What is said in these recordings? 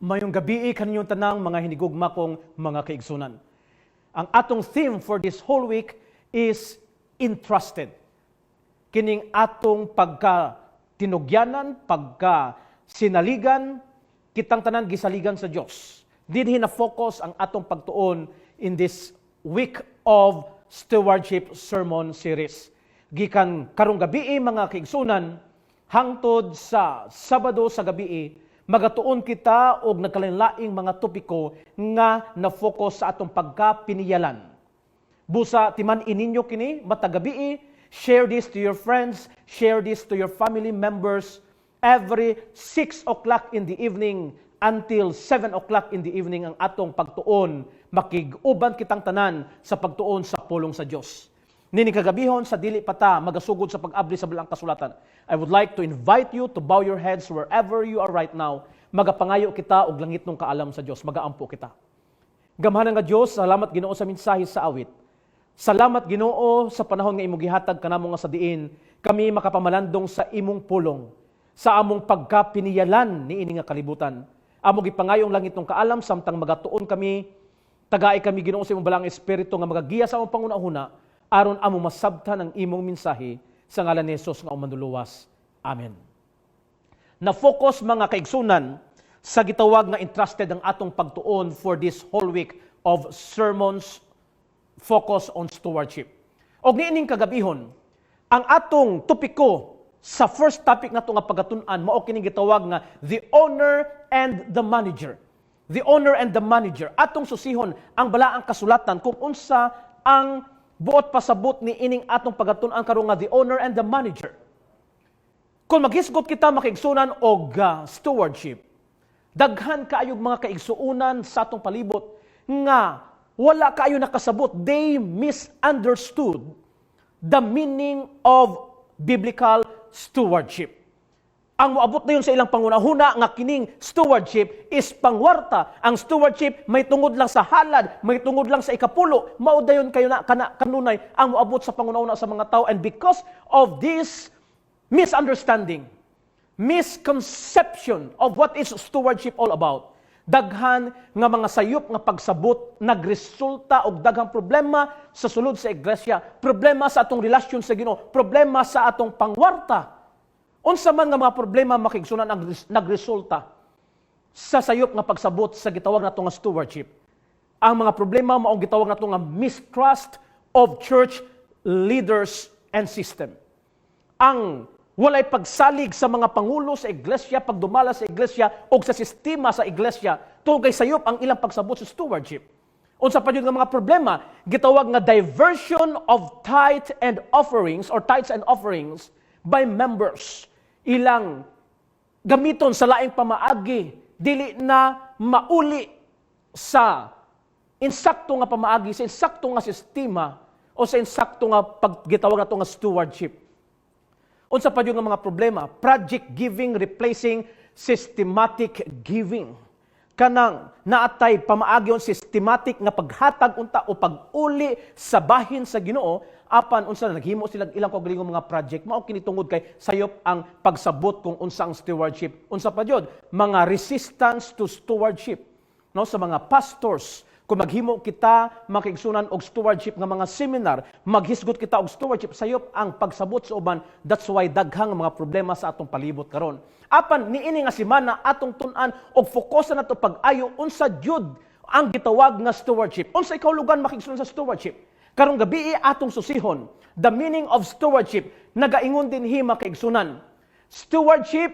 Mayong gabi kaninyong tanang mga hinigugma kong mga kaigsunan. Ang atong theme for this whole week is entrusted. Kining atong pagka tinugyanan, pagka sinaligan, kitang tanan gisaligan sa Dios. Dinhi na focus ang atong pagtuon in this week of stewardship sermon series. Gikan karong gabi mga kaigsunan hangtod sa Sabado sa gabi magatuon kita og nagkalain-laing mga topiko nga na-focus sa atong pagkapiniyalan. Busa timan ininyo kini matagabi, share this to your friends, share this to your family members every 6 o'clock in the evening until 7 o'clock in the evening ang atong pagtuon, makig-uban kitang tanan sa pagtuon sa pulong sa Dios. Nini kagabihon sa dili pata magasugod sa pag-abli sa balang kasulatan. I would like to invite you to bow your heads wherever you are right now. Magapangayo kita og langit nung kaalam sa Dios, magaampo kita. Gamhanan nga Dios, salamat Ginoo sa mensahe sa awit. Salamat Ginoo sa panahon nga imong gihatag kanamo nga sa diin kami makapamalandong sa imong pulong, sa among pagkapiniyalan niini nga kalibutan. Amo gipangayong langit nung kaalam samtang magatuon kami, tagay kami Ginoo sa imong balang espiritu nga magagiya sa among pangunahuna aron amo masabtan ang imong mensahe sa ngalan ni Jesus nga manluluwas. Amen. Na-focus mga kaigsunan sa gitawag nga entrusted ang atong pagtuon for this whole week of sermons focus on stewardship. Og niining kagabihon, ang atong topiko sa first topic nato nga pagatun-an mao kining gitawag nga the owner and the manager. The owner and the manager. Atong susihon ang balaang kasulatan kung unsa ang buot pasabot ni ining atong pagatun-an karon nga the owner and the manager. Kung maghisgot kita makaigsunan og stewardship, daghan kaayog mga kaigsuunan sa atong palibot nga wala kaayo nakasabot. They misunderstood the meaning of biblical stewardship. Ang moabot na yun sa ilang pangunahuna nga kining stewardship is pangwarta. Ang stewardship may tungod lang sa halad, may tungod lang sa ikapulo. Mao dayon kayo na kanunay ang moabot sa pangunahuna sa mga tao. And because of this misunderstanding, misconception of what is stewardship all about, daghan nga mga sayop nga pagsabot nagresulta og daghang problema sa sulod sa iglesia, problema sa atong relasyon sa Ginoo, problema sa atong pangwarta. Unsa man nga mga problema makigsunan ang nagresulta sa sayop nga pagsabot sa gitawag nato nga stewardship. Ang mga problema mao gitawag nato nga mistrust of church leaders and system. Ang walay pagsalig sa mga pangulo sa iglesia, pagdumala sa iglesia o sa sistema sa iglesia tungod kay sayop ang ilang pagsabot sa stewardship. Unsa pa jud nga mga problema gitawag nga diversion of tithes and offerings by members. Ilang gamiton sa laing pamaagi, dili na mauli sa insakto nga pamaagi, sa insakto nga sistema, o sa insakto nga paggitawag nato nga stewardship. Unsa pa yung nga mga problema? Project giving replacing systematic giving. Kanang naatay pamaagi on systematic nga paghatag unta o pag-uli sa bahin sa Ginoo apan unsa na naghimo sila ilang kaugalingong mga project mao kini tungod kay sayop ang pagsabot kung unsa ang stewardship. Unsa pa jud mga resistance to stewardship no sa mga pastors. Kung maghimo kita makigsunan og stewardship nga mga seminar, maghisgot kita og stewardship, sayop ang pagsabot sa uban. That's why daghang mga problema sa atong palibot karon. Apan niini nga semana atong tun-an og fokusan nato pag-ayo unsa jud ang gitawag nga stewardship. Unsa ikaw lugan makigsunan sa stewardship? Karong gabi atong susihon the meaning of stewardship. Nagaingon din hi makaigsunan. Stewardship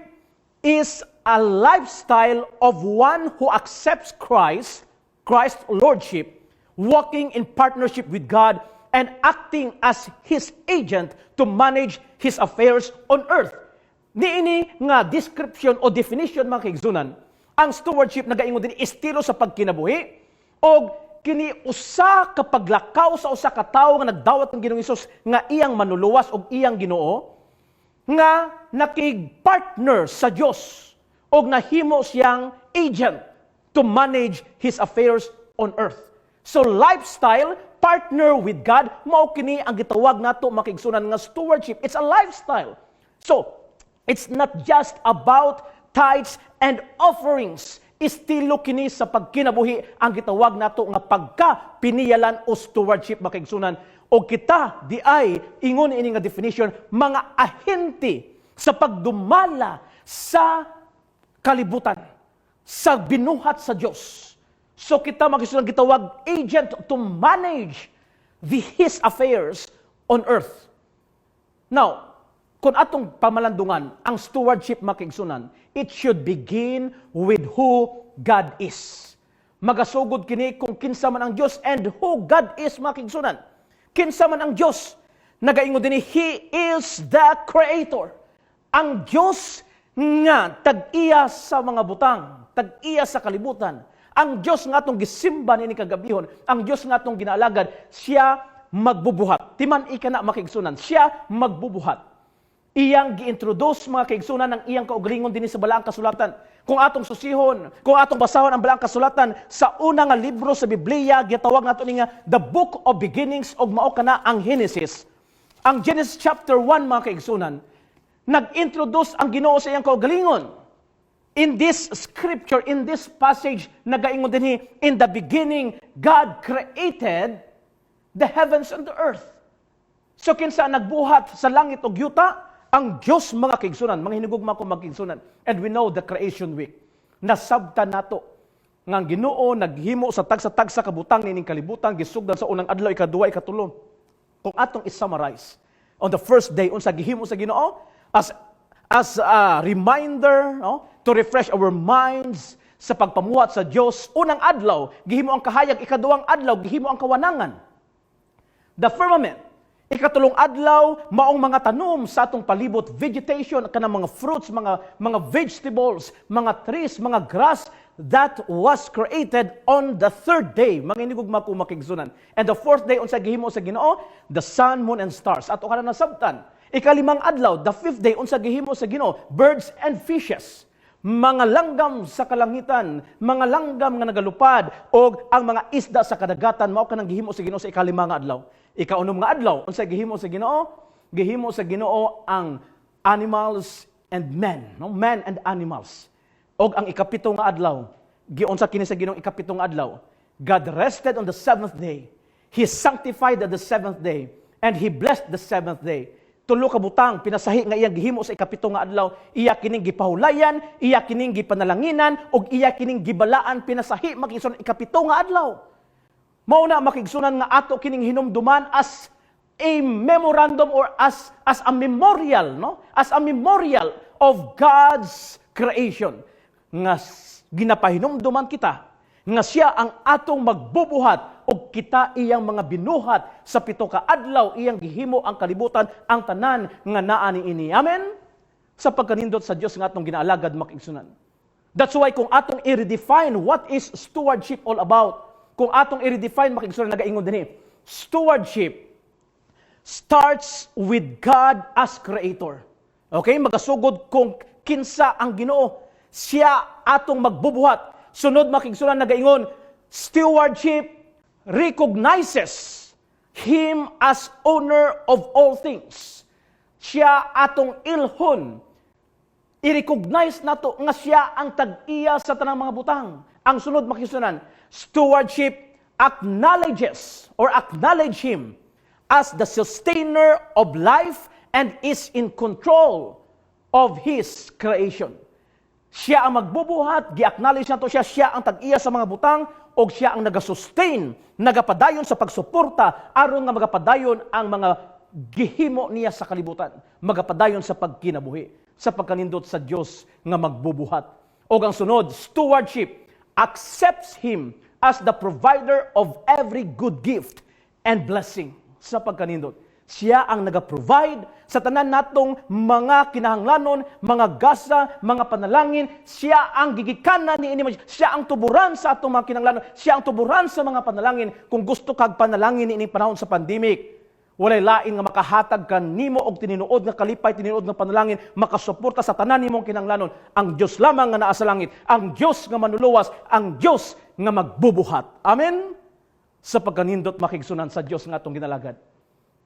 is a lifestyle of one who accepts Christ's lordship, walking in partnership with God, and acting as His agent to manage His affairs on earth. Niini nga description o definition mga kaigsunan, ang stewardship nagaingon din estilo sa pagkinabuhi o kini usa ka paglakaw sa usa ka tawo nga nagdawat ng Ginoong Hesus nga iyang manuluwas og iyang Ginoo nga nakig-partner sa Dios og nahimo siyang agent to manage His affairs on earth. So lifestyle, partner with God, mao kini ang gitawag nato makigsunan nga stewardship. It's a lifestyle. So, it's not just about tithes and offerings. estilo kini sa pagkinabuhi ang gitawag nato nga pagka-piniyalan o stewardship makaigsunan. O kita di ay ingon ini nga definition mga ahente sa pagdumala sa kalibutan, sa binuhat sa Dios. So kita makaigsunan gitawag agent to manage His affairs on earth. Now, kung atong pamalandungan, ang stewardship makaigsunan, it should begin with who God is. Magasugod kini kung kinsa man ang Dios and who God is makaigsunan. Kinsa man ang Dios, nagaingon dinhi, He is the Creator. Ang Dios nga tag-iya sa mga butang, tag-iya sa kalibutan. Ang Dios nga atong gisimba nini kagabihon, ang Dios nga atong ginaalagad, siya magbubuhat. Timan ika na makaigsunan, siya magbubuhat. Iyang gi-introduce mga kaigsunan ng iyang kaugalingon dinhi sa balaang kasulatan. Kung atong susihon, kung atong basahon ang balaang kasulatan sa una nga libro sa Biblia, gitawag nato ni nga the book of beginnings og mao kana ang Genesis. Ang Genesis chapter 1 mga kaigsunan, nag-introduce ang Ginoo sa iyang kaugalingon. In this scripture, in this passage, nagaingon dinhi, in the beginning God created the heavens and the earth. So kinsa nagbuhat sa langit ug yuta? Ang Diyos mga kaigsunan, mga hinugugma ko magkaigsunan. And we know the creation week. Nasabta nato nga ang Ginoo naghimo sa tagsa-tagsa kabutang nining kalibutan gisugdan sa unang adlaw, ikaduha, ikatulo. Kung atong i-summarize, on the first day unsa gihimo sa Ginoo as a reminder, no, to refresh our minds sa pagpamuhat sa Dios. Unang adlaw gihimo ang kahayag, ikaduhang adlaw gihimo ang kawanangan. The firmament. Ikatulong adlaw, maong mga tanom sa atong palibot, vegetation, kanang mga fruits, mga vegetables, mga trees, mga grass, that was created on the third day. Mga inigugma ko makigsunan. And the fourth day, unsa gihimo sa Ginoo, the sun, moon, and stars. At o kana nasabtan. Ikalimang adlaw, the fifth day, unsa gihimo sa Ginoo, birds and fishes. Mga langgam sa kalangitan, mga langgam nga nagalupad, o ang mga isda sa kadagatan, mao kanang gihimo sa Ginoo sa ikalimang adlaw. Ikaunom nga adlaw, unsa gihimo sa Ginoo? Gihimo sa Ginoo ang animals and men, no? Men and animals. Og ang ikapito nga adlaw, giunsa kini sa Ginoo ikapito nga adlaw? God rested on the seventh day. He sanctified the seventh day, and He blessed the seventh day. Tulo ka butang pinasahi nga iyang gihimo sa ikapito nga adlaw, iya kining gipahulayan, iya kining gipanalanginan, og iya kining gibalaan pinasahi makigsunan ikapito nga adlaw. Mao na makigsunan nga ato kining hinumduman as a memorandum or as a memorial, no? As a memorial of God's creation. Nga ginapahinumduman kita nga siya ang atong magbubuhat og kita iyang mga binuhat sa pito ka adlaw iyang gihimo ang kalibutan ang tanan nga naa niini. Amen. Sa pagkanindot sa Dios nga atong ginaalagad makigsunan. That's why kung atong i-redefine what is stewardship all about, kung atong i-redefine, makigsunan nagaingon dinhi. Stewardship starts with God as Creator. Okay? Magasugod kung kinsa ang Ginoo. Siya atong magbubuhat. Sunod makigsunan nagaingon, stewardship recognizes Him as owner of all things. Siya atong ilhon. I-recognize nato nga siya ang tag-iya sa tanang mga butang. Ang sunod makigsunan, stewardship acknowledge Him as the sustainer of life and is in control of His creation. Siya ang magbubuhat, gi-acknowledge nato siya ang tag-iya sa mga butang, o siya ang nagasustain, nagapadayon sa pagsuporta, aron nga magapadayon ang mga gihimo niya sa kalibutan, magapadayon sa pagkinabuhi, sa pagkanindot sa Dios nga magbubuhat. O ang sunod, stewardship accepts Him as the provider of every good gift and blessing. Sa pagkanindot, siya ang nag-provide sa tanan natong mga kinahanglanon, mga gasa, mga panalangin. Siya ang gigikanan ni ini, siya ang tuburan sa atong mga kinahanglanon, siya ang tuburan sa mga panalangin. Kung gusto kag panalangin ni ini panahon sa pandemic, walay lain nga makahatag ka nimo og tininuod nga kalipay, tininuod nga panalangin, makasuporta sa tanan nimong kinahanglanon. Ang Dios lamang nga naa sa langit, ang Dios nga manuluwas, ang Dios nga magbubuhat. Amen. Sa pagkanindot makigsunan sa Dios nga atong ginalagad.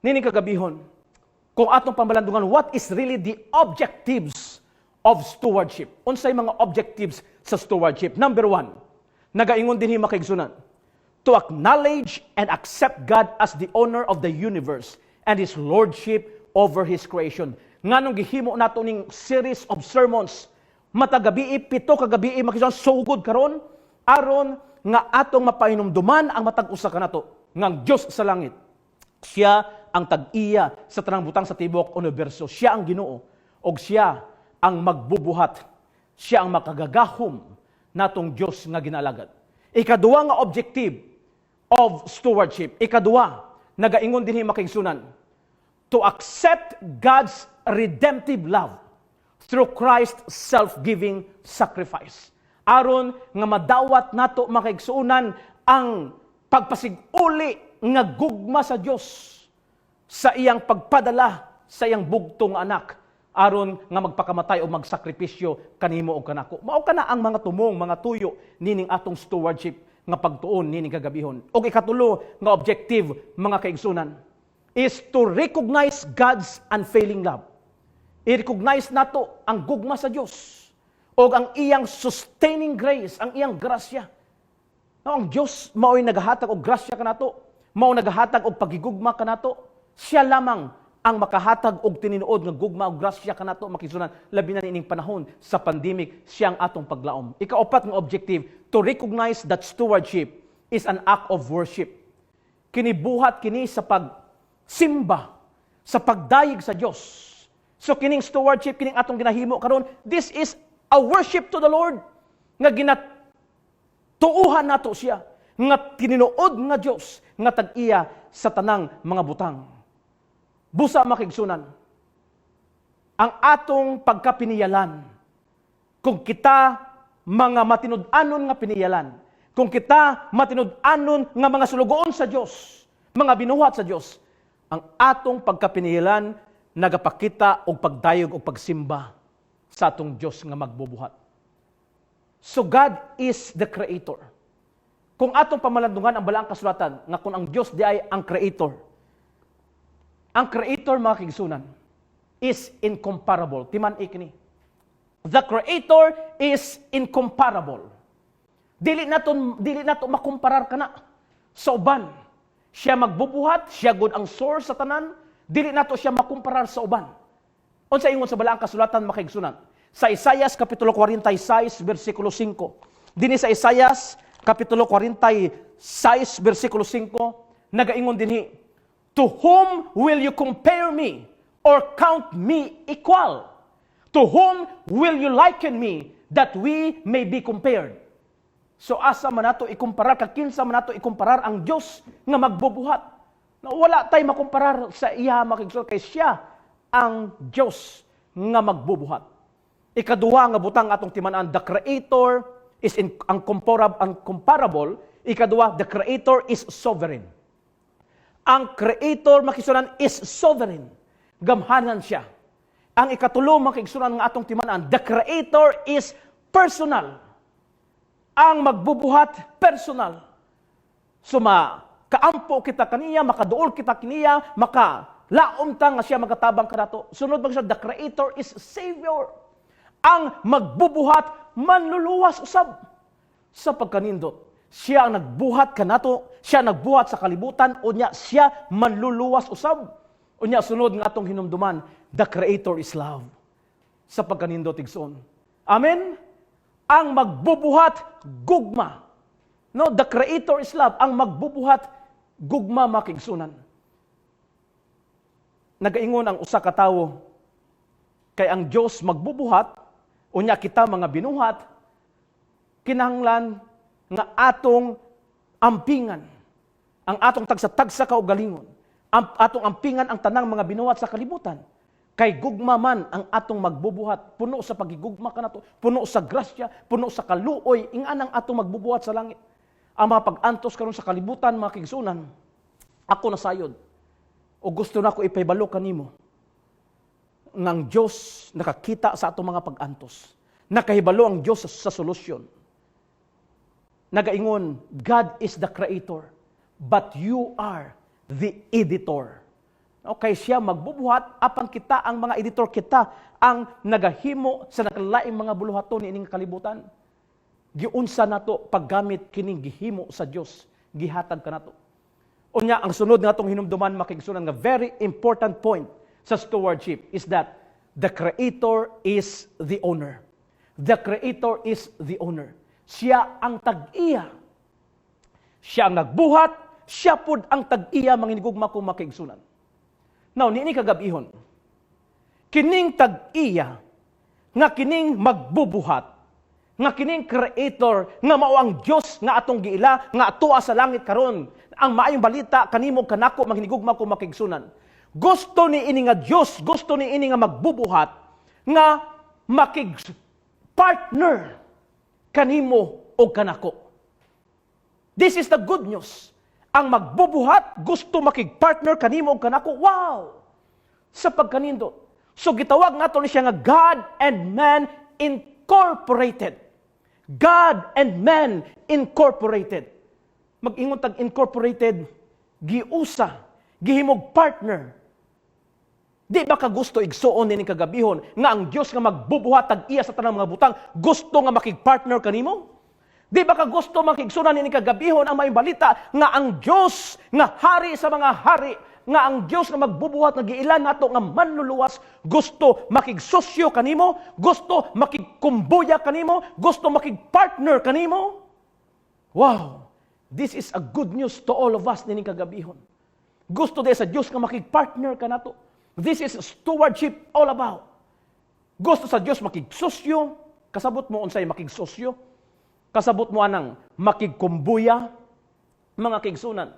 Nini kagabihon, kung atong pamalandungan, what is really the objectives of stewardship? Unsay mga objectives sa stewardship. Number one, nagaingon din hima kaigsunan, to acknowledge and accept God as the owner of the universe and His lordship over His creation. Nganong gihimo nato ning series of sermons, matagabi, 7 ka gabi, makisunan, sugod karon, aron nga atong mapahinumduman ang matag usa kanato, ngang Dios sa langit. Siya ang tag-iya sa tanang butang sa tibok universo. Siya ang Ginoo, og siya ang magbubuhat. Siya ang makagagahom natong Dios nga ginalagad. Ikaduwa nga objective of stewardship. Ikaduwa, nagaingon dinhi makigsunan, to accept God's redemptive love through Christ's self-giving sacrifice. Aron nga madawat nato makigsunan ang pagpasiguli nga gugma sa Dios sa iyang pagpadala sa iyang bugtong anak, aron nga magpakamatay o magsakripisyo kanimo o kanako. Mao kana ang mga tumong, mga tuyo nining atong stewardship nga pagtuon nining kagabihon. O ikatulo nga objective, mga kaigsunan, is to recognize God's unfailing love. I-recognize nato ang gugma sa Dios o ang iyang sustaining grace, ang iyang grasya. No, ang Dios mao'y nagahatag og grasya kanato, mao nagahatag og pagigugma kanato. Siya lamang ang makahatag og tininuod nga gugma og grasya kanato makisunan, labi na nining panahon sa pandemic. Siya ang atong paglaom. Ikaapat nga objective, to recognize that stewardship is an act of worship. Kinibuhat kini sa pagsimba, sa pagdayeg sa Dios. So kining stewardship, kining atong ginahimo karon, this is a worship to the Lord nga ginatuuhan nato siya, nga tininuod nga Dios nga tag-iya sa tanang mga butang. Busa makigsunan, ang atong pagkapiniyalan, kung kita mga matinud-anon nga piniyalan, kung kita matinud-anon nga mga sulugoon sa Dios, mga binuhat sa Dios, ang atong pagkapiniyalan nagapakita og pagdayog og pagsimba sa atong Dios nga magbubuhat. So God is the creator. Kung atong pamalandungan ang balaang kasulatan nga kung ang Dios di ay ang creator, mga kigsunan, is incomparable. Timan ikni. The creator is incomparable. Dili nato makumparar kana sa uban. Siya magbubuhat, siya gud ang source sa tanan, dili nato siya makumparar sa uban. Unsa ingon sa balaang kasulatan makigsunan? Sa Isaias kapitulo 46 bersikulo 5. Dinhi sa Isaias kapitulo 46 bersikulo 5 nagaingon dinhi, to whom will you compare me or count me equal? To whom will you liken me that we may be compared? So asa man nato ikumparar, kakinsa man nato ikumparar ang Dios nga magbubuhat. Na wala tay makumparar sa iya makigsunan kay siya ang Dios nga magbubuhat. Ikaduha nga butang atong timan-an, the creator is uncomparable. Ikaduha, the creator is sovereign. Ang creator makigsunan is sovereign. Gamhanan siya. Ang ikatulo makigsunan nga atong timan-an, the creator is personal. Ang magbubuhat personal. So kaampo kita kaniya, makaduol kita kaniya, makalaom ta nga siya magatabang kanato. Sunod ba siya, the creator is savior. Ang magbubuhat manluluwas usab sa pagkanindot. Siya ang nagbuhat kanato, siya nagbuhat sa kalibutan, unya siya manluluwas usab. Unya sunod nga atong hinumduman, the creator is love. Sa pagkanindot igsoon. Amen. Ang magbubuhat gugma. No, the creator is love. Ang magbubuhat gugma makigsunan. Nagaingon ang usa ka tawo kay ang Dios magbubuhat, unya kita mga binuhat, kinahanglan nga atong ampingan, ang atong tagsa-tagsa kaugalingon, atong ampingan ang tanang mga binuhat sa kalibutan. Kay gugma man ang atong magbubuhat, puno sa pagigugma kanato, puno sa grasya, puno sa kaluoy, ingan ang atong magbubuhat sa langit. Ang mga pag-antos karon sa kalibutan, mga kigsunan, ako nasayod. O gusto na ko ipaybalo kanimo ng Diyos nakakita sa atong mga pag-antos. Nakahibalo ang Diyos sa solusyon. Nagaingon, God is the creator, but you are the editor. Okay, siya magbubuhat, apan kita, ang mga editor kita, ang nagahimo sa nakalaing mga buluhaton ining kalibutan. giunsa nato paggamit kining gihimo sa Dios, gihatag kanato. Unya ang sunod nga atong hinumduman makigsunan nga very important point sa stewardship is that the Creator is the owner. The Creator is the owner. Siya ang tag-iya. Siya ang nagbuhat, siya pud ang tag-iya manginigugma kung makigsunan. Now, niini kagabihon, kining tag-iya nga kining magbubuhat, nga kining Creator, nga mao ang Dios nga atong giila, nga atoa sa langit karon, ang maayong balita kanimo kanako manginigugma kung makigsunan. Gusto ni ini nga Dios, gusto ni ini nga magbubuhat, nga makig-partner kanimo o kanako. This is the good news. Ang magbubuhat, gusto makig-partner kanimo o kanako. Wow! Sa pagkanindot. So gitawag nato ni siya nga God and Man Incorporated. God and Man Incorporated. Mag-ingon tag incorporated, giusa, gihimog partner. Di ba ka gusto igsuon ni kagabihon nga ang Dios nga magbubuhat tag-iya sa tanang mga butang, gusto nga makig-partner kanimo? Di ba ka gusto makigsunan ni kagabihon ang may balita nga ang Dios nga hari sa mga hari, nga ang Dios nga magbubuhat nga giilan nato nga manluluwas, gusto makigsosyo kanimo, gusto makigkumbuya kanimo, gusto makigpartner kanimo? Wow! This is a good news to all of us nining kagabihon. Gusto din sa Dios nga makigpartner ka nato. This is stewardship all about. Gusto sa Dios makigsosyo, kasabot mo unsay makigsosyo, kasabot mo anang makigkumbuya, mga kigsunan.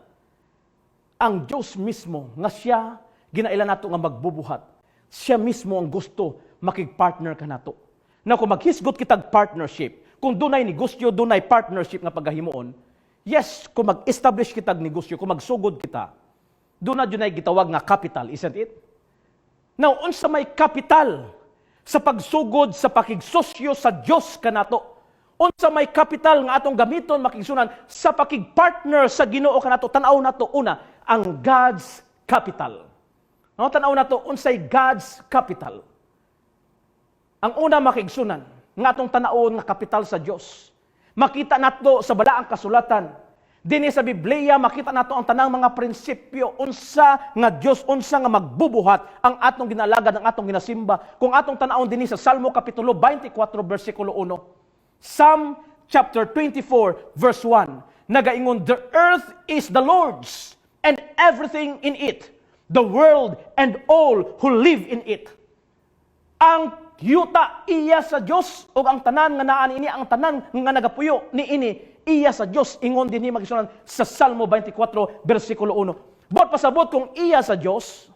Ang Diyos mismo, nga siya, ginailan nato nga magbubuhat. Siya mismo ang gusto makigpartner ka nato. Na kung maghisgot kitag partnership, kung dunay negosyo, dunay partnership nga paghahimuon, yes, kung mag-establish kitag negosyo, kung magsugod kita, doon na dunay gitawag nga capital, isn't it? Now, unsa may capital sa pagsugod sa pakigsosyo sa Diyos kanato, unsa may capital nga atong gamiton makigsunan sa pakigpartner sa Ginoo kanato, tanaw nato una ang God's capital. No, tanaw nato unsay God's capital. Ang una makigsunan nga atong tanawon nga kapital sa Dios. Makita nato sa balaang kasulatan. Dinhi sa Biblia makita nato ang tanang mga prinsipyo unsa nga Dios, unsa nga magbubuhat ang atong ginalagad, ang atong ginasimba. Kung atong tanawon dinhi sa Salmo kapitulo 24 bersikulo 1. Psalm chapter 24 verse 1. Nagaingon, the earth is the Lord's and everything in it, the world and all who live in it. Ang yuta iya sa Dios ug ang tanan nga naa niini, ang tanan nga nagapuyo niini iya sa Dios. Ingon dinhi magisunan sa Salmo 24 bersikulo 1. Bot pasabot kung iya sa Dios,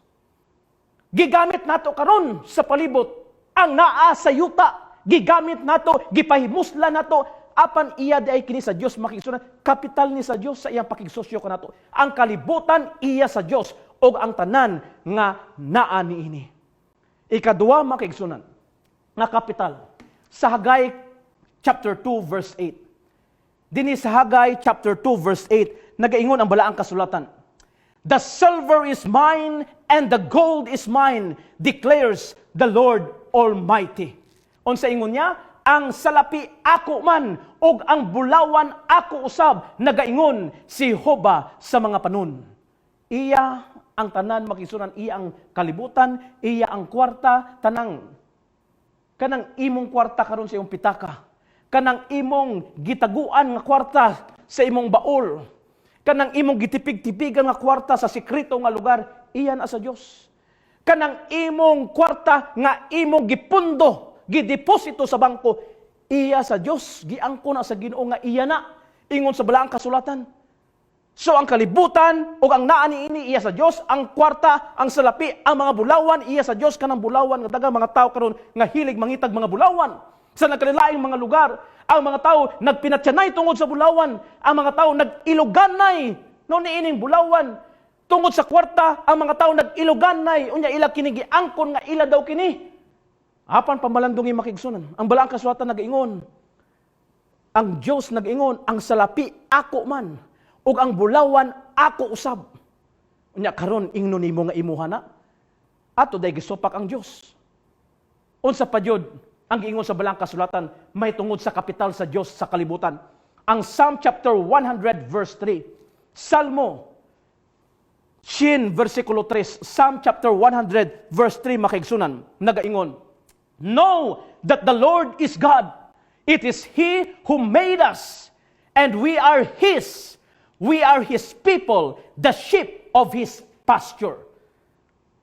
gigamit nato karon sa palibot ang naa sa yuta, gigamit nato, gipahimusla nato apan iya di ay kini sa Dios makigsunan, kapital ni sa Dios sa iyang pakigsosyo kanato. Ang kalibutan iya sa Dios ug ang tanan nga naa niini. Ikaduha makigsunan nga kapital sa Hagay chapter 2 verse 8. Dinhi sa Hagay chapter 2 verse 8 nagaingon ang balaang kasulatan. The silver is mine and the gold is mine, declares the Lord Almighty. Unsa ingon niya? Ang salapi ako man ug ang bulawan ako usab, nagaingon si Jehova sa mga panon. Iya ang tanan makisunan, iya ang kalibutan, iya ang kwarta, kanang imong kwarta karon sa imong pitaka. Kanang imong gitaguan nga kwarta sa imong baul, kanang imong gitipig-tipigan nga kwarta sa sekreto nga lugar, iyan sa Dios. Kanang imong kwarta nga imong gipundo, gideposito sa bangko, iya sa Dios, giangko na sa Ginoo nga iya na, ingon sa balaang kasulatan. So ang kalibutan ug ang naa niini iya sa Dios, ang kwarta, ang salapi, ang mga bulawan iya sa Dios, kanang bulawan nga daghang mga tao karon nga hilig mangitag mga bulawan. Sa nagkalilaing mga lugar, ang mga tao nagpinatyanay tungod sa bulawan, ang mga tao nag-iluganay no niining bulawan tungod sa kwarta, ang mga tao nag-iluganay unya ila kini giangkon nga ila daw kini. Apan pamalandungi makigsunan, ang balaang kasulatan nagaingon, ang Dios nagaingon, ang salapi ako man ug ang bulawan ako usab. Unya karon ingnon nimo nga imuha na ato day gisupak ang Dios. Unsa pa jud ang giingon sa balang kasulatan, may tungod sa kapital sa Diyos sa kalibutan. Ang Psalm chapter 100 verse 3. Salmo 100 versikulo 3. Psalm chapter 100 verse 3 makaigsunan. Nagaingon, know that the Lord is God. It is He who made us, and we are His. We are His people, the sheep of His pasture.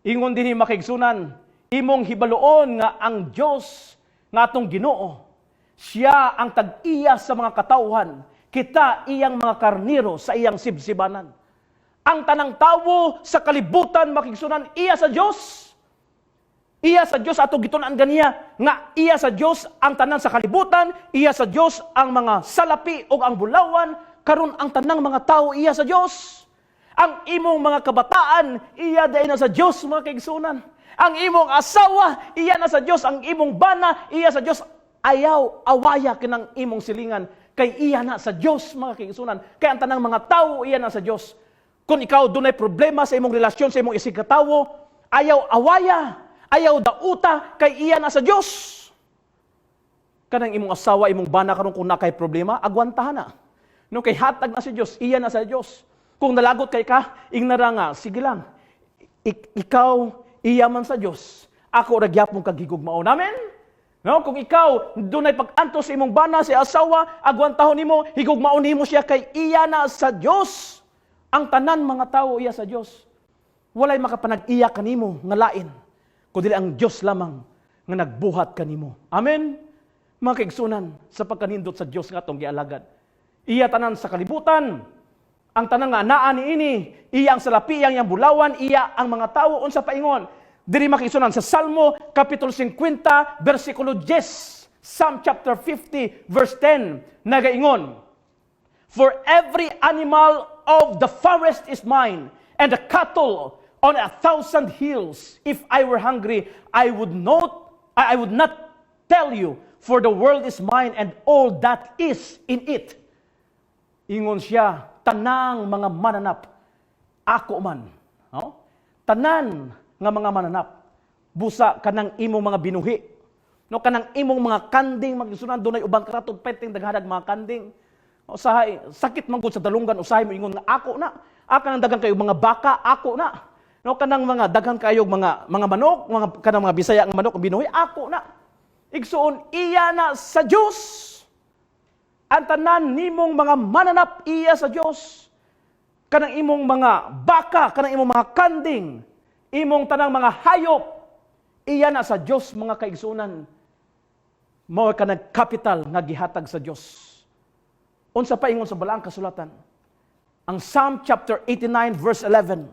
Ingon din makaigsunan, imong hibaluon nga ang Diyos nga atong Ginoo, siya ang tag-iya sa mga katawhan, kita iyang mga karniro sa iyang sibsibanan. Ang tanang tawo sa kalibutan makigsunan, iya sa Diyos. Iya sa Diyos ato gitunan ganiya nga iya sa Diyos ang tanan sa kalibutan, iya sa Diyos ang mga salapi o ang bulawan, karon ang tanang mga tao iya sa Diyos. Ang imong mga kabataan, iya dahil na sa Diyos mga kaigsunan. Ang imong asawa, iya na sa Diyos. Ang imong bana, iya sa Diyos. Ayaw, awaya kinang imong silingan. Kay iya na sa Diyos, mga kaigsunan. Kaya ang tanang mga tao, iya na sa Diyos. Kung ikaw doon ay problema sa imong relasyon, sa imong isig katawo, ayaw, awaya, ayaw, dauta, kay iya na sa Diyos. Kanang imong asawa, imong bana, karon kung nakay problema, agwantahan na. No, kay hatag na si Diyos, iya na sa Diyos. Kung nalagot kay ka, ignara nga, sige lang. Ikaw, iya man sa Diyos, ako ragyapong kagigugmaon. Amen? No? Kung ikaw, doon ay pag-anto sa imong bana, sa asawa, agwantahon nimo, higugmaon nimo siya kay iya na sa Diyos. Ang tanan mga tao, iya sa Diyos. Walay makapanag-iya kanimo, nga lain. Kundi ang Diyos lamang, nga nagbuhat kanimo. Amen? Mga kaigsunan, sa pagkanindot sa Diyos nga itong gialagad. Iya tanan sa kalibutan, ang tanang nga naa ni ini, iya ang salapi, iya ang bulawan, iya ang mga tao, unsa paingon. Diri makisunan sa Salmo, Kapitulo 50, versikulo 10, Psalm chapter 50, verse 10, nagaingon, for every animal of the forest is mine, and the cattle on 1,000 hills. If I were hungry, I would not tell you, for the world is mine, and all that is in it. Ingon siya, tanang mga mananap, ako man. No? Tanan nga mga mananap, busa kanang imong mga binuhi. No, kanang imong mga kanding, magisunan doon ay ubang karatod, peteng daghadag mga kanding. Usahay, sakit man gud sa dalunggan, usahay mo ingon nga ako na. Kanang daghang kayo mga baka, ako na. No, kanang mga daghang kayo mga manok, kanang mga Bisaya nga manok, binuhi, ako na. Igsuon, iya na sa Diyos. Ang tanan nimong mga mananap, iya sa Diyos. Kanang imong mga baka, kanang imong mga kanding, imong tanang mga hayop, iya na sa Diyos, mga kaigsunan. Mao kanang kapital nga gihatag sa Diyos. Unsa pa ingon sa balaang kasulatan? Ang Psalm chapter 89 verse 11.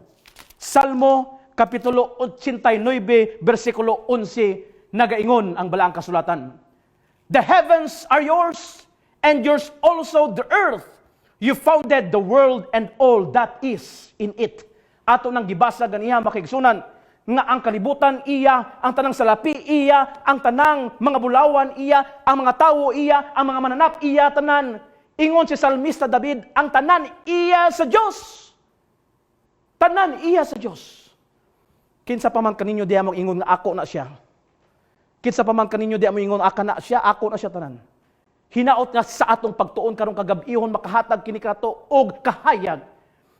Salmo kapitulo 89 bersikulo 11 nagaingon ang balaang kasulatan. The heavens are yours, and yours also the earth. You founded the world and all that is in it. Ato nang gibasa ganiha makigsunan nga ang kalibutan iya, ang tanang salapi iya, ang tanang mga bulawan iya, ang mga tao iya, ang mga mananap iya tanan. Ingon si Salmista David, ang tanan iya sa Diyos. Tanan iya sa Diyos. Kinsa pa man kaninyo diha mo ingon nga ako na siya. Kinsa pa man kaninyo diha mo ingon aka na siya, ako na siya tanan. Hinaot nga sa atong pagtuon karong kagab-ihon makahatag kini kato og kahayag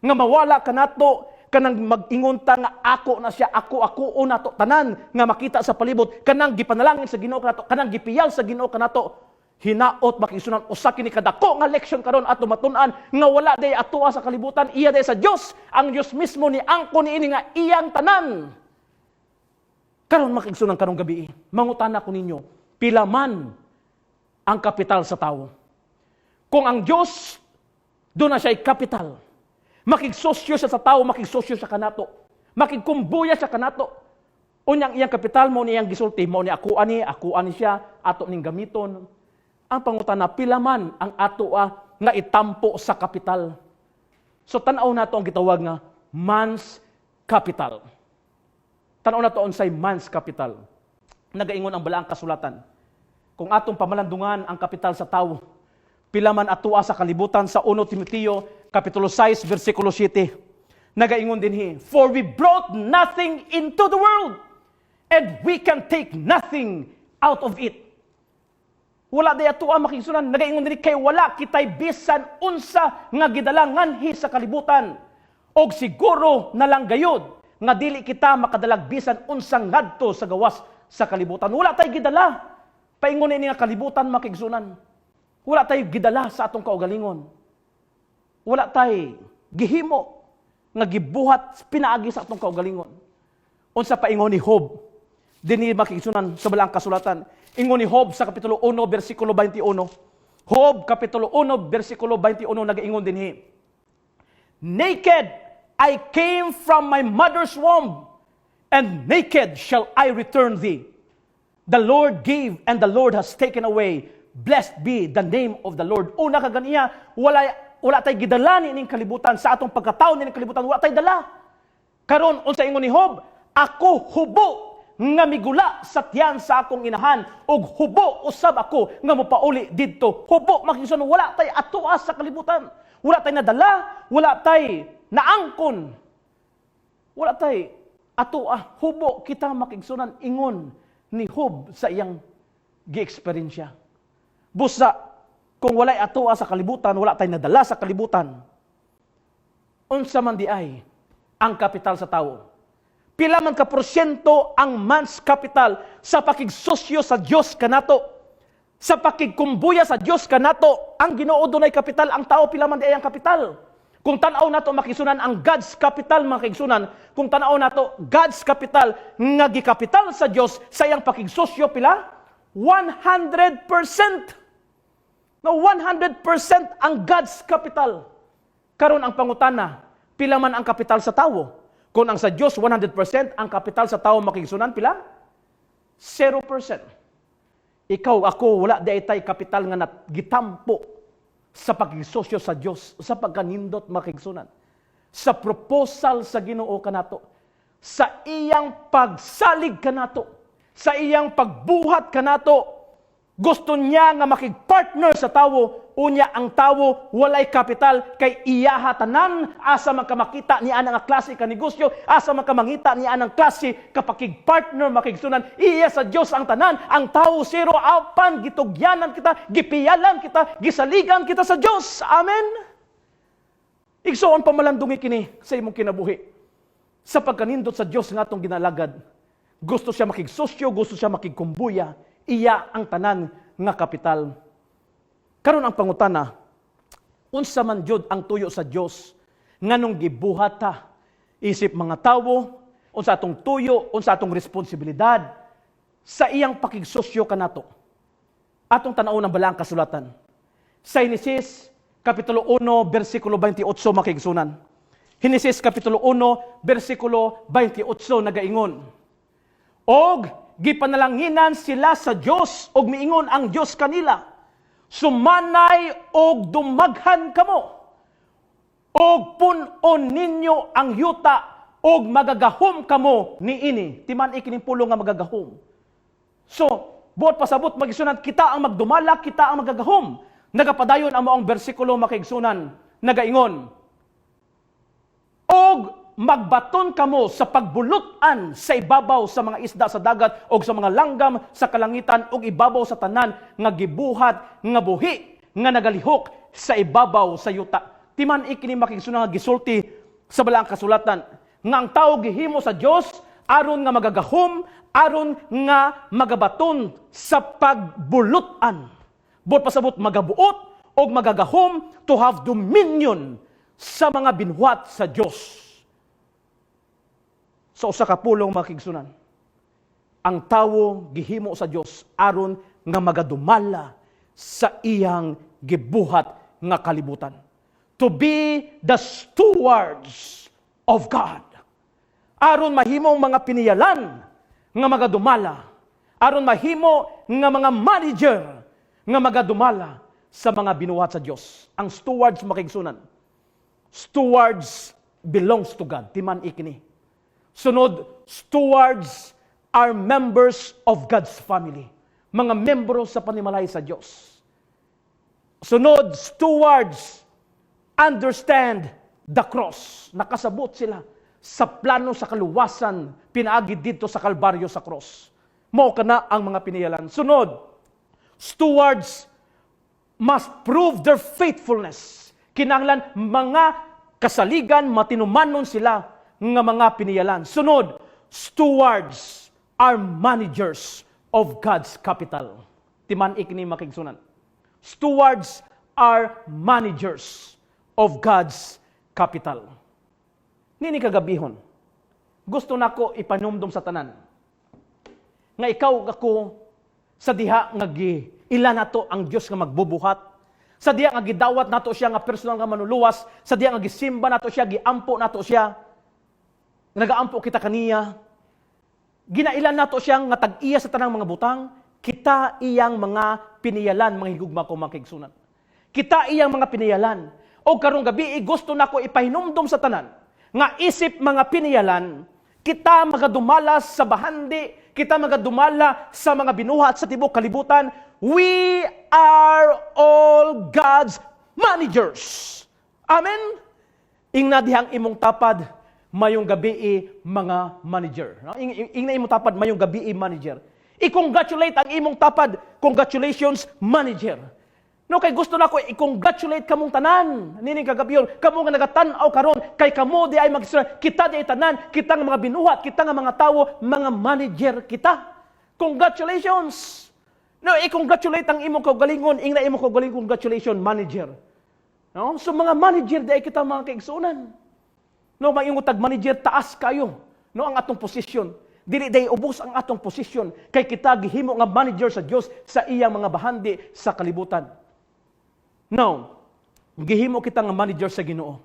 nga mawala kanato kanang mag-ingon ta nga ako na siya, ako una to tanan nga makita sa palibot, kanang gipanalangin sa Ginoo kanato, kanang gipiyal sa Ginoo kanato. Hinaot makisunan usa kini kadako nga leksyon karon ato matun-an nga wala day atoa sa kalibutan, iya day sa Dios. Ang Dios mismo ni angko niini nga iyang tanan. Karon makigsunan karong gabi, mangutana ko ninyo, pila man ang kapital sa tao. Kung ang Diyos, doon na siya ay kapital. Makigsosyo siya sa tao, makigsosyo siya kanato. Makigkumbuya siya kanato. Unyang iyang kapital mo niyang gisulti, mo ni ako ani siya, ato ning gamiton. Ang pangutana, pila man ang ato nga itampo sa kapital. So tanaw na to ang gitawag nga man's capital. Tanaw na to unsay man's capital. Nagaingon ang balaang kasulatan. Kung atong pamalandungan ang kapital sa tao, pila man atua sa kalibutan sa 1 Timoteo kapitulo 6 bersikulo 7. Nagaingon dinhi, for we brought nothing into the world, and we can take nothing out of it. Wala day ato ang makigsunan. Nagaingon din kay wala kitay bisan unsa nga gidalanganhi sa kalibutan. Og siguro na lang gayud nga dili kita makadalag bisan unsang ngadto sa gawas sa kalibutan. Wala tay gidala. Paingon ni nga kalibutan makigsunan. Wala tay gidala sa atong kaugalingon. Wala tay gihimo nga gibuhat pinaagi sa atong kaugalingon. Unsa paingon ni Job dinhi makigsunan sa balang kasulatan. Ingon ni Job sa kapitulo 1 bersikulo 21. Job kapitulo 1 bersikulo 21 nagaingon dinhi. Naked I came from my mother's womb, and naked shall I return thee. The Lord gave and the Lord has taken away. Blessed be the name of the Lord. Una kaganiya, wala tay gidala ning kalibutan sa atong pagkatao ning kalibutan, wala tay dala. Karon unsa ingon ni Job, ako hubo nga migula sa tiyan sa akong inahan ug hubo usab ako nga mopauli didto. Hubo makigsunan, wala tay atoa sa kalibutan. Wala tay nadala, wala tay naangkon. Wala tay atoa, hubo kita makigsunan ingon ni Job sa iyang gi-eksperyensya. Busa kung walay atoa sa kalibutan, wala tay nadala sa kalibutan. Unsa man di ay ang kapital sa tawo? Pila man ka porsyento ang man's capital sa pakigsosyo sa Dios kanato? Sa pakigkumbuya sa Dios kanato, ang Ginoo dunay kapital, ang tao pila man di ay ang kapital. Kung tanaw nato makigsunan ang God's capital makigsunan, kung tanaw nato God's capital nga gikapital sa Dios sa iyang pakigsosyo pila 100%. No, 100% ang God's capital. Karon ang pangutana, pila man ang kapital sa tawo? Kung ang sa Dios 100%, ang kapital sa tawo makigsunan pila 0%. Ikaw ako wala di tay kapital nga gitampo sa pakigsosyo sa Dios, sa pagkanindot makigsunan, sa proposal sa Ginoo kanato, sa iyang pagsalig kanato, sa iyang pagbuhat kanato. Gusto niya nga makigpartner sa tawo, unya ang tawo walay kapital kay iyaha tanan asa man ka makita ni anang klase ka negosyo, asa man ka mangita ni anang klase kapakigpartner makigsunan, iya sa Dios ang tanan, ang tawo zero, apan gitugyanan kita, gipiyalan kita, gisaligan kita sa Dios. Amen. Igsoon pamalandungi kini sa imong kinabuhi. Sa pagkanindot sa Dios nga atong ginalagad, gusto siya makigsosyo, gusto siya makigkumbuya, iya ang tanan nga kapital. Karon ang pangutana, unsa man jud ang tuyo sa Dios nganong gibuhat ta isip mga tawo, unsa atong tuyo, unsa atong responsibilidad sa iyang pakigsosyo kanato. Atong tan-aw ng balang kasulatan. Sa Henesis kapitulo 1 bersikulo 28 makigsunan. Henesis kapitulo 1 bersikulo 28 nagaingon. Og gipanalanginan sila sa Dios og miingon ang Dios kanila, sumanay og dumaghan kamo, og punon ninyo ang yuta, og magagahom kamo niini. Timan ikining pulo nga magagahom. So, buot pasabot magigsunan, kita ang magdumala, kita ang magagahom. Nagapadayon ang maong bersikulo makigsunan, nagaingon, og magbaton kamo sa pagbulutan sa ibabaw sa mga isda sa dagat o sa mga langgam sa kalangitan o ibabaw sa tanan nga gibuhat nga buhi nga nagalihok sa ibabaw sa yuta. Timan ikini makigsunan nga gisulti sa balang kasulatan nga ang tao gihimo sa Dios aron nga magagahom, aron nga magabaton sa pagbulutan. Buot pasabot magabuot o magagahom to have dominion sa mga binhuat sa Dios. Sa usa ka pulong makigsunan, ang tawo gihimo sa Dios aron nga magadumala sa iyang gibuhat nga kalibutan. To be the stewards of God. Aron mahimong mga piniyalan nga magadumala. Aron mahimo nga mga manager nga magadumala sa mga binuhat sa Dios. Ang stewards makigsunan. Stewards belongs to God. Timan ikini. Sunod, stewards are members of God's family. Mga membro sa panimalay sa Diyos. Sunod, stewards understand the cross. Nakasabot sila sa plano sa kaluwasan, pinaagi dito sa Kalbaryo sa cross. Mao kana ang mga piniyalan. Sunod, Stewards must prove their faithfulness. Kinahanglan mga kasaligan, matinumanon sila nga mga piniyalan. Sunod, stewards are managers of God's capital. Timan ikini makigsunan. Stewards are managers of God's capital. Nini kagabihon, gusto nako ipanumdum sa tanan nga ikaw ako sa diha nga ila nato ang Dios nga magbubuhat, sa diha nga gidawat nato siya nga personal nga manuluwas, sa diha nga gisimba nato siya, giampo nato siya, nagaampo kita kaniya, ginailan nato siya nga tag-iya sa tanang mga butang, kita iyang mga piniyalan, mga higugma ko makigsunan. Kita iyang mga piniyalan. O karong gabi, gusto nako ipahinumdum sa tanan nga isip mga piniyalan, kita magadumalas sa bahandi, kita magadumala sa mga binuhat sa tibok kalibutan. We are all God's managers. Amen? Ingna dihang imong tapad, mayong gabi mga manager. Ingna imong tapad, mayong gabi manager. I-congratulate ang imong tapad. Congratulations, manager. No, kay gusto na ko i-congratulate kamong tanan. Nining kagabiyon, kamo nga nagatanaw karon, kay kamo di ay kita di ay tanan, kita nga mga binuhat, kita nga mga tawo, mga manager kita. Congratulations. No, i-congratulate ang imong kaugalingon, ingna imong kaugalingon, congratulations, manager. No, so mga manager di ay kita mga kaigsunan. No, maingong tag manager taas kayo. No, ang atong posisyon. Dili day ubos ang atong posisyon kay kita gihimo nga manager sa Dios sa iyang mga bahandi sa kalibutan. Now, gihimo kita nga manager sa Ginoo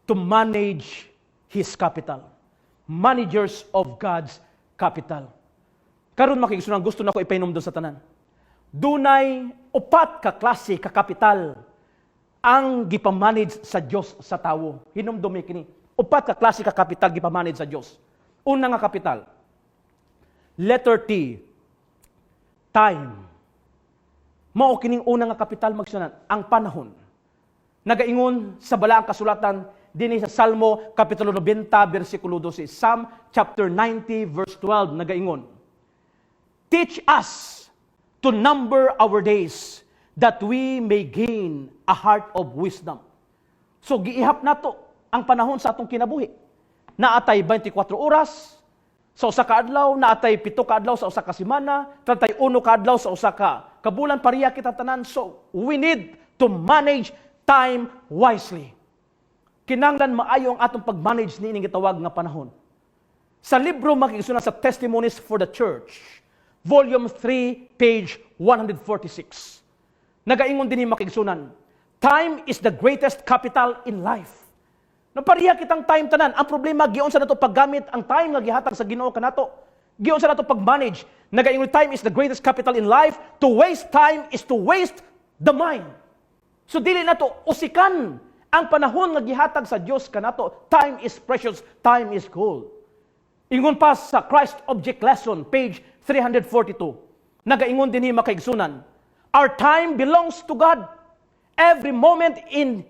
to manage His capital. Managers of God's capital. Karon makigsunan, gusto na ko ipahinumdum sa tanan. Dunay upat ka klase ka kapital ang gipamanage sa Dios sa tawo. Hinumdum mi kini. Upat ka klase ka kapital gipamanage sa Dios. Una nga kapital. Letter T. Time. Mao kining una nga kapital magsunan, ang panahon. Nagaingon sa balaang kasulatan dinhi sa Salmo kapitulo 90 bersikulo 12. Psalm chapter 90 verse 12 nagaingon. Teach us to number our days that we may gain a heart of wisdom. So giihap nato ang panahon sa atong kinabuhi. Naatay 24 oras sa usa ka adlaw, naatay 7 ka adlaw sa usa ka semana, 31 ka adlaw sa usa ka kabulan, pariya kita tanan. So we need to manage time wisely. Kinahanglan maayo ang atong pag-manage niining gitawag nga panahon. Sa libro makigsunan sa Testimonies for the Church, volume 3, page 146. Nagaingon dinhi makigsunan, time is the greatest capital in life. No, pariya kitang time tanan. Ang problema, giyon sa nato paggamit ang time nga gihatag sa Ginoo kanato. Giyon sa nato pag-manage. Nagaingon, time is the greatest capital in life. To waste time is to waste the mind. So dili nato usikan ang panahon nga gihatag sa Dios kanato. Time is precious, time is gold. Ingon pa sa Christ Object Lesson, page 342. Nagaingon dinhi makaigsunan, our time belongs to God. Every moment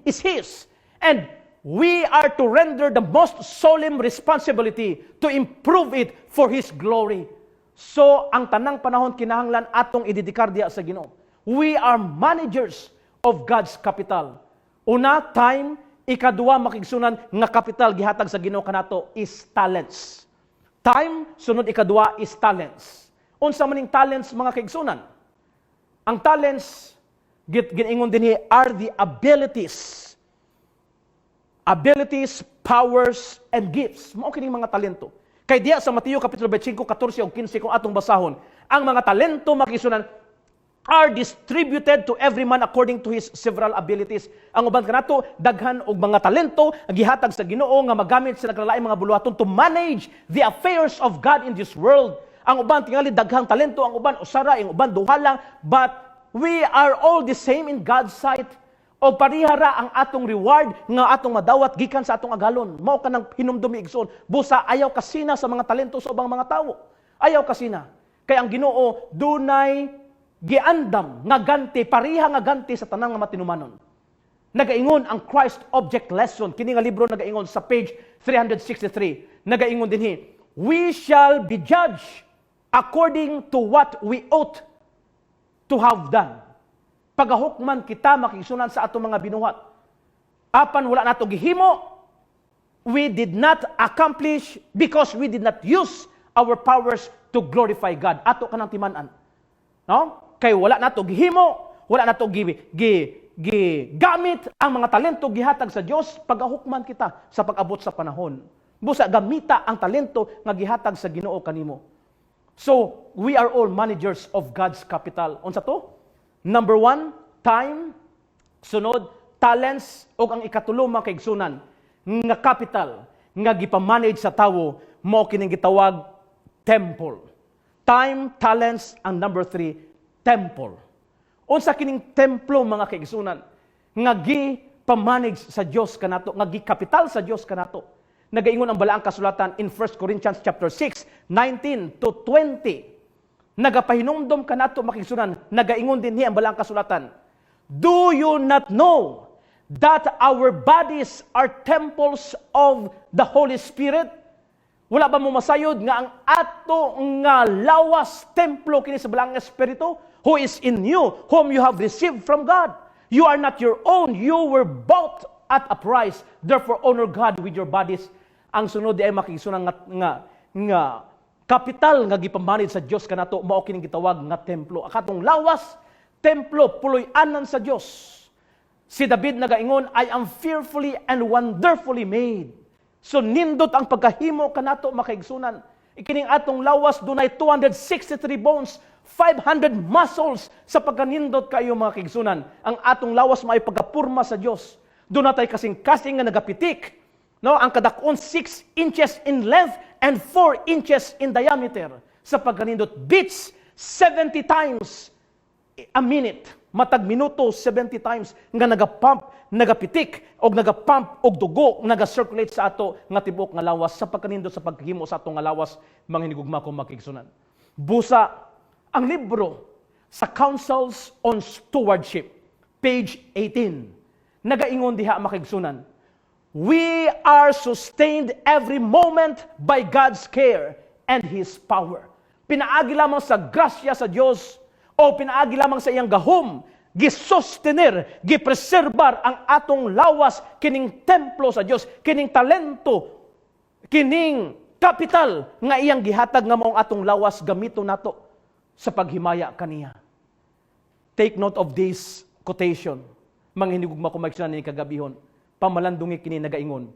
is His. And we are to render the most solemn responsibility to improve it for His glory. So, ang tanang panahon kinahanglan atong idedikar diha sa Ginoo. We are managers of God's capital. Una, time. Ikaduha, makigsunan nga capital gihatag sa Ginoo kanato is talents. Time, sunod ikaduha is talents. Unsa maning talents mga kaigsunan? Ang talents, giningon dinhi are the abilities, powers, and gifts. Mao kining mga talento. Kay diya sa Mateo kapitulo 25, 14 ug 15 kung atong basahon, ang mga talento makisunan are distributed to every man according to his several abilities. Ang uban kanato daghan og mga talento ang gihatag sa Ginoo nga magamit sa naglain mga buluhaton to manage the affairs of God in this world. Ang uban tingali daghang talento, ang uban usara, ang uban duha lang, but we are all the same in God's sight. O parihara ang atong reward nga atong madawat gikan sa atong agalon. Mao kanang hinumdumi igsoon. Busa ayaw kasina sa mga talento sa ubang mga tawo. Ayaw kasina. Kay ang Ginoo dunay giandam nga ganti, pariha nga ganti sa tanang nga matinumanon. Nagaingon ang Christ Object Lesson, kini nga libro nagaingon sa page 363. Nagaingon dinhi, we shall be judged according to what we ought to have done. Pagahukman kita makigsunan sa atong mga binuhat. Apan wala nato gihimo, we did not accomplish because we did not use our powers to glorify God. Ato kanang timan-an. No? Kay wala nato gihimo, wala nato gamit ang mga talento gihatag sa Dios, pagahukman kita sa pag-abot sa panahon. Busa gamita ang talento nga gihatag sa Ginoo kanimo. So, we are all managers of God's capital. Unsa to? Number 1, time. Sunod, talents. O ang ikatulo mga kaigsunan, nga capital, nga gipamanage sa tawo, mao kining gitawag temple. Time, talents, and number 3, temple. Unsa kining templo mga kaigsunan, nga gipamanage sa Dios kanato, nga gikapital sa Dios kanato. Nagaingon ang balaang kasulatan in 1 Corinthians chapter 6, 19 to 20. Nagapahinumdom kanato makigsunan, nagaingon din niya ang balaang kasulatan. Do you not know that our bodies are temples of the Holy Spirit? Wala ba mo masayod nga ang ato nga lawas templo kini sa balaang espiritu, who is in you, whom you have received from God? You are not your own, you were bought at a price. Therefore honor God with your bodies. Ang sunod ay makigsunan nga kapital nga gipamanid sa Dios kanato, mao kining gitawag nga templo. Akatong lawas templo puloy-anan sa Dios. Si David nagaingon, I am fearfully and wonderfully made. So nindot ang pagkahimo kanato makaigsunan. Ikining atong lawas dunay 263 bones, 500 muscles sa pagkanindot kayo mga kaigsunan. Ang atong lawas may pagkapurma sa Dios. Doon natay kasing-kasing nga nagapitik. No, ang kadakon 6 inches in length and 4 inches in diameter. Sa pagkanindot, beats 70 times a minute. Matag minuto 70 times nga nagapump, nagapitik og nagapump og dugo, naga-circulate sa ato nga tibok nga lawas sa pagkanindot sa paghimo sa ato nga lawas, mga hinigugma kong makigsunan. Busa ang libro sa Councils on Stewardship, page 18. Nagaingon diha makigsunan. We are sustained every moment by God's care and His power. Pinaagi lamang sa grasya sa Dios o pinaagi lamang sa iyang gahom, gisostener, gipreserbar ang atong lawas, kining templo sa Dios, kining talento, kining kapital nga iyang gihatag nga maong atong lawas gamito nato sa paghimaya kaniya. Take note of this quotation. Mga hinigugma ko magsunan ni kagabihon. Pamalandungi kini nagaingon.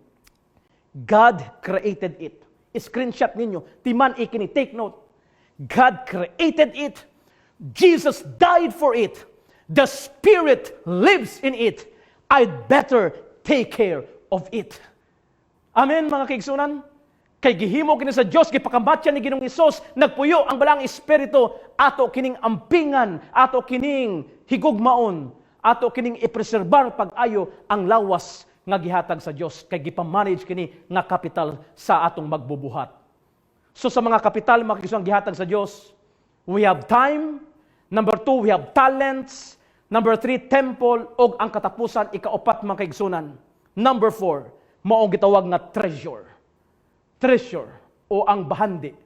God created it. Screenshot ninyo. Timan ikini. Take note. God created it. Jesus died for it. The Spirit lives in it. I'd better take care of it. Amen mga kaigsunan. Kay gihimo kini sa Dios, gipakambatya ni Ginoong Hesus, nagpuyo ang balang espiritu, ato kining ampingan, ato kining higugmaon, ato kining ipreserbar pag-ayo ang lawas nga gihatag sa Dios, kay gipamanage kini nga kapital sa atong magbubuhat. So sa mga kapital makikisang gihatag sa Dios, we have time. Number 2, we have talents. Number 3, temple. O ang katapusan, ikaapat mga kaigsunan. Number 4, maong gitawag nga treasure. Treasure o ang bahandi.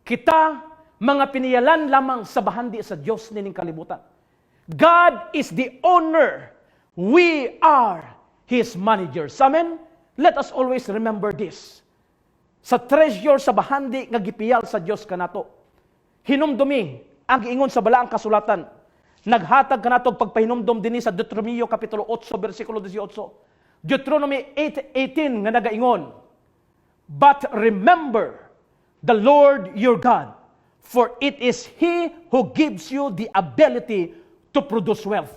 Kita, mga piniyalan lamang sa bahandi sa Diyos nining kalibutan. God is the owner. We are His managers. Amen? Let us always remember this. Sa treasure, sa bahandi, nga gipiyal sa Diyos kanato. Hinumdumi, ang giingon sa balaang kasulatan. Naghatag kanato pagpahinumdum din sa Deuteronomio Kapitulo 8, versikulo 18. Deuteronomy 8:18 nga nagaingon, but remember the Lord your God, for it is He who gives you the ability to produce wealth.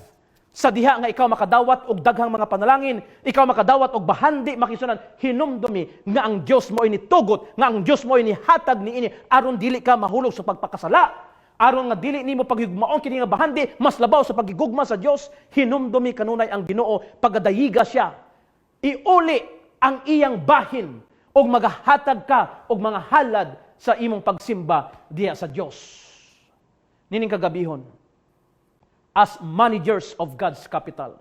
Sa diha nga ikaw makadawat og daghang mga panalangin, ikaw makadawat og bahandi makisunan, hinumdumi nga ang Dios mo ini tugot, nga ang Dios mo ini hatag niini aron dili ka mahulog sa pagpakasala, aron nga dili nimo paghigugmaon kini nga bahandi mas labaw sa paghigugma sa Dios. Hinumdumi kanunay ang Ginoo pagadayiga siya. Iuli ang iyang bahin og magahatag ka og mga halad sa imong pagsimba diha sa Dios. Nining kagabihon, as managers of God's capital,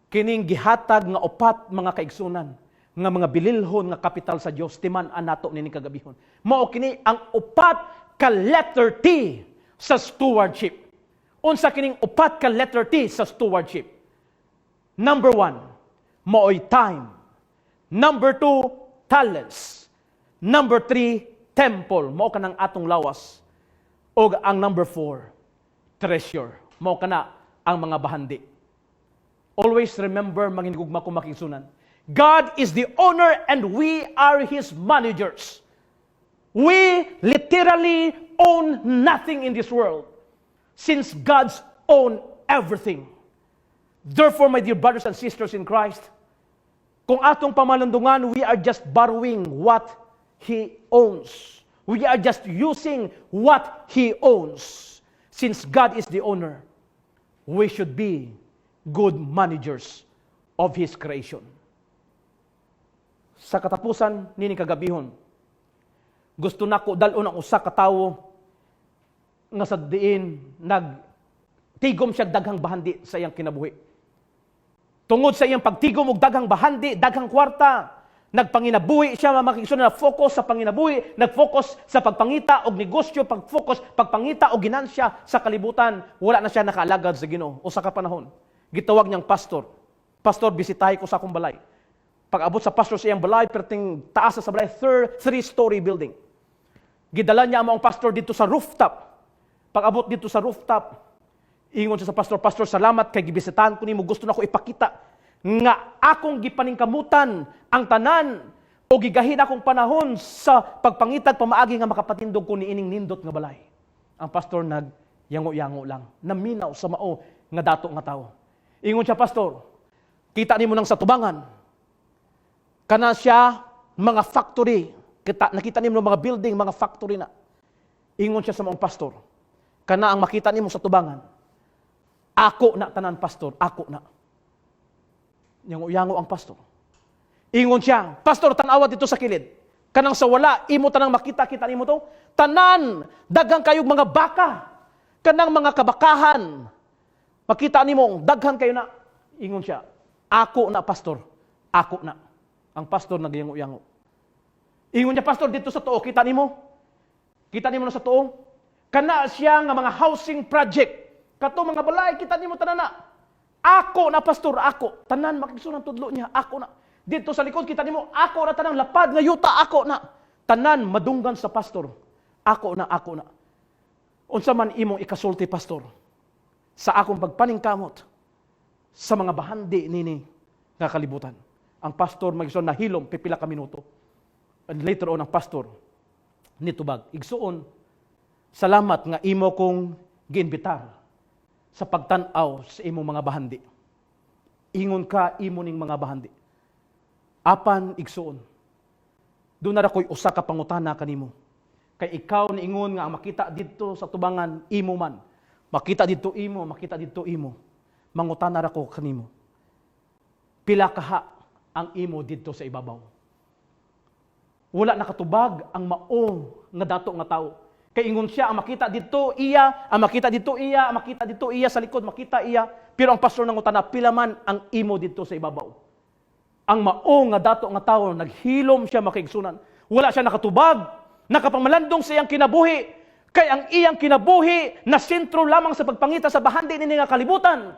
kining gihatag nga upat mga kaigsunan, nga mga bililhon nga kapital sa Dios, timan-an nato nining kagabihon. Mao kini ang upat ka letter T sa stewardship. Unsa kining upat ka letter T sa stewardship. Number 1, maoy time. Number 2, talents. Number 3, temple. Mao ka ng atong lawas. O ang number 4, treasure. Mao ka na ang mga bahandi. Always remember, manginugma ko makigsunan, God is the owner and we are His managers. We literally own nothing in this world since God's own everything. Therefore, my dear brothers and sisters in Christ, kung atong pamalandungan, we are just borrowing what He owns. We are just using what He owns. Since God is the owner, we should be good managers of His creation. Sa katapusan nini kagabihon, gusto nako dalon ang usa ka tawo nga sa diin nagtigom siya daghang bahandi sa iyang kinabuhi. Tungod sa iyang pagtigom og daghang bahandi, daghang kwarta, nagpanginabuhi siya makigsunan na focus sa panginabuhi, nag-focus sa pagpangita og negosyo, pagpangita og ginansya sa kalibutan, wala na siya nakaalagad sa Ginoo. Usa ka panahon, gitawag niyang pastor. Pastor, bisitahin ko sa akong balay. Pag-abot sa pastor sa iyang balay, perting taas sa balay, 3-story building. Gidala niya ang mga pastor dito sa rooftop. Pag-abot dito sa rooftop, ingon siya sa pastor, Pastor, salamat kay gibisitahan ko nimo, gusto na ko ipakita nga akong gipaningkamutan ang tanan o gigahin akong panahon sa pagpangitag pamaagi nga makapatindog ko ni ining nindot nga balay. Ang pastor yango-yango lang, naminaw sa mao nga dato nga tao. Ingon siya, Pastor, kita nimo nang sa tubangan, kana siya mga factory, nakita nimo mga building, mga factory na. Ingon siya sa mga pastor, kana ang makita nimo sa tubangan, ako na tanan pastor, ako na. Yango-yango ang pastor. Ingon siya, Pastor, tanawa dito sa kilid. Kanang sa wala, imo tanang makita-kita nimo to. Tanan, daghang kayog mga baka. Kanang mga kabakahan. Makita nimo, daghan kayo na. Ingon siya, ako na pastor, ako na. Ang pastor nagyango-yango. Ingon niya, Pastor, dito sa tuo, kita nimo? Kita nimo na sa tuo? Kana siya nga mga housing project. Kato mga balay, kita nimo tanan na. Ako na, Pastor, ako. Tanan, makigsunan tudlo niya, ako na. Dito sa likod, kita nimo, ako na tanang lapad nga yuta, ako na. Tanan, madunggan sa pastor. Ako na, ako na. Unsa man imong ikasulti, Pastor, sa akong pagpaningkamot sa mga bahandi nini nga kalibutan. Ang pastor magigsoon nahilom pipila ka minuto. And later on ang pastor nitubag, igsuon, salamat nga imo kong giinbitar sa pagtan-aw sa imong mga bahandi. Ingon ka imo ning mga bahandi. Apan igsuon, doon na ko'y usa ka pangutana kanimo. Kay ikaw ni ingon nga makita dito sa tubangan imo man. Makita dito imo, makita dito imo. Mangutana ra ko kanimo. Pila kaha ang imo dito sa ibabaw. Wala nakatubag ang mao nga dato nga tao. Kay ingon siya, ang makita dito iya, ang makita dito iya, ang makita dito iya sa likod, makita iya. Pero ang pastor nangutana, pila man ang imo dito sa ibabaw. Ang mao nga dato nga tao, naghilom siya makigsunan. Wala siya nakatubag, nakapamalandong sa iyang kinabuhi. Kay ang iyang kinabuhi na sentro lamang sa pagpangita sa bahandi ni nga kalibutan.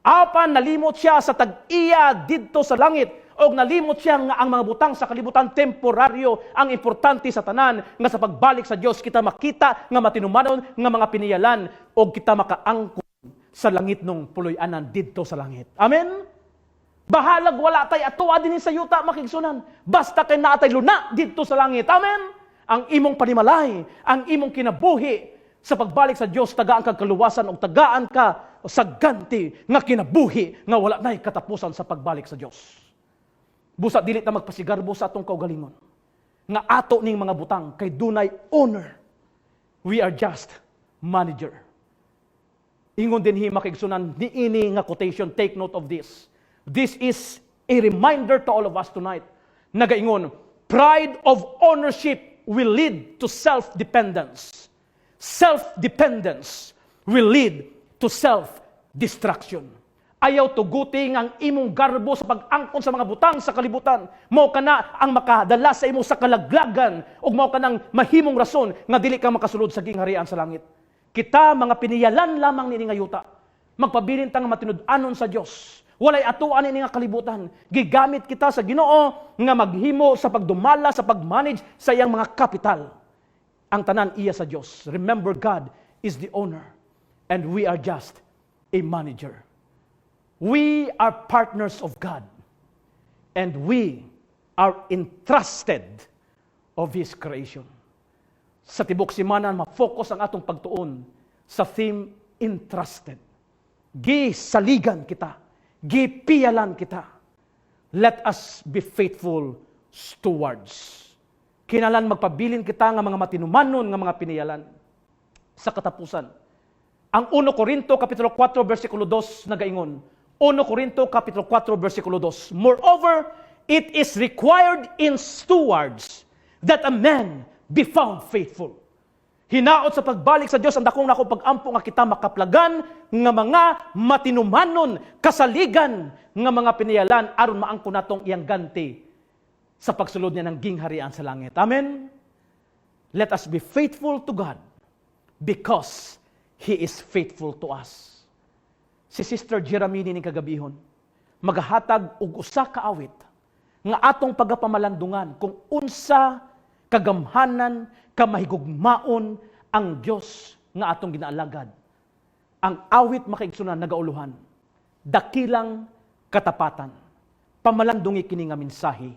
Apan nalimot siya sa tag-iya dito sa langit. O nalimot siya nga ang mga butang sa kalibutan temporaryo. Ang importante sa tanan nga sa pagbalik sa Dios kita makita nga matinumanon nga mga piniyalan o kita makaangkon sa langit nung puloy-anan dito sa langit. Amen? Bahalag wala tay ato din sa yuta makigsunan. Basta kay naatay luna dito sa langit. Amen? Ang imong panimalay, ang imong kinabuhi sa pagbalik sa Dios, tagaan ka kaluwasan o tagaan ka sa ganti nga kinabuhi nga wala na'y katapusan sa pagbalik sa Dios. Busa dilit na magpasigarbo sa atong kaugalingon. Nga ato ning mga butang kay dunay owner. We are just manager. Ingon din hi makigsunan ni ini nga quotation, take note of this. This is a reminder to all of us tonight. Nagaingon, pride of ownership will lead to self-dependence. Self-dependence will lead to self-destruction. Ayaw tuguting ang imong garbo sa pag-angkon sa mga butang sa kalibutan. Mao ka na ang makadala sa imo sa kalaglagan o mao ka nang mahimong rason nga dili ka makasulod sa gingharian sa langit. Kita mga piniyalan lamang nini nga yuta. Magpabilin tang matinud-anon sa Dios. Walay atuan ini nga kalibutan. Gigamit kita sa Ginoo nga maghimo sa pagdumala, sa pagmanage sa iyang mga kapital. Ang tanan iya sa Dios. Remember, God is the owner and we are just a manager. We are partners of God and we are entrusted of His creation. Sa tibok simana, ma-focus ang atong pagtuon sa theme, entrusted. Gisaligan kita. Gipiyalan kita. Let us be faithful stewards. Kinalan magpabilin kita nga mga matinumanon nga mga piniyalan. Sa katapusan, ang 1 Corinto Kapitulo 4, versikulo 2 nagaingon. 1 Corinto Kapitulo 4, versikulo 2. Moreover, it is required in stewards that a man be found faithful. Hinaot sa pagbalik sa Dios ang dakong nako pagampo nga kita makaplagan nga mga matinumanon, kasaligan nga mga piniyalan aron maangko natong iyang ganti sa pagsulod niya ng gingharian sa langit. Amen. Let us be faithful to God because He is faithful to us. Si Sister Jeramini ni kagabihon magahatag og usa ka awit nga atong pagapamalandungan kung unsa kagamhanan, kamahigugmaon ang Dios nga atong ginaalagad. Ang awit makaigsunan nagauluhan, dakilang katapatan, pamalandungi kini nga mensahe,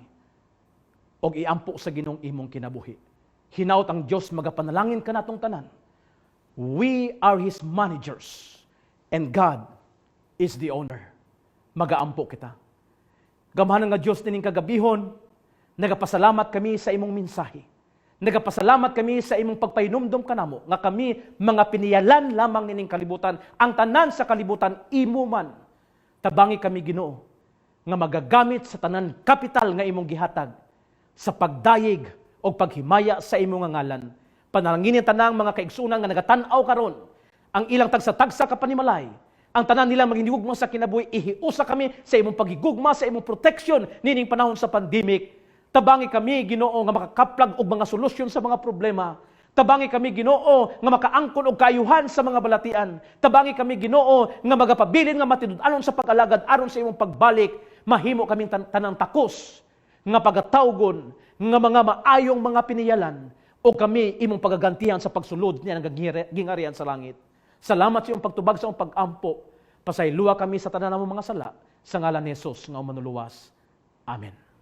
og iampo sa Ginoong imong kinabuhi. Hinaut ang Dios magapanalangin kanatong tanan. We are His managers, and God is the owner. Magaampo kita. Gamhanan nga Dios nining kagabihon, nagapasalamat kami sa imong mensahe. Nagapasalamat kami sa imong pagpainumdom kanamo nga kami mga piniyalan lamang nining kalibutan. Ang tanan sa kalibutan imo man. Tabangi kami Ginoo nga magagamit sa tanan kapital nga imong gihatag sa pagdayeg o paghimaya sa imong nga ngalan. Panalanginin tanang mga kaigsunan nga nagatan-aw karon ang ilang tagsa-tagsa ka panimalay. Ang tanan nila maghinigugma sa kinabuhi, ihiusa kami sa imong pagigugma, sa imong protection nining panahon sa pandemic. Tabangi kami, Ginoo, nga makakaplag og mga solusyon sa mga problema. Tabangi kami, Ginoo, nga makaangkon og kayuhan sa mga balatian. Tabangi kami, Ginoo, nga magapabilin nga matinud-anon sa pag-alagad aron sa imong pagbalik. Mahimo kaming tanang takos nga pagatawgon nga mga maayong mga piniyalan o kami imong pagagantihan sa pagsulod niya ng gingarian sa langit. Salamat sa iyong pagtubag sa iyong pag-ampo. Pasayloa kami sa tanan namong mga sala sa ngalan ni Jesus nga manuluwas. Amen.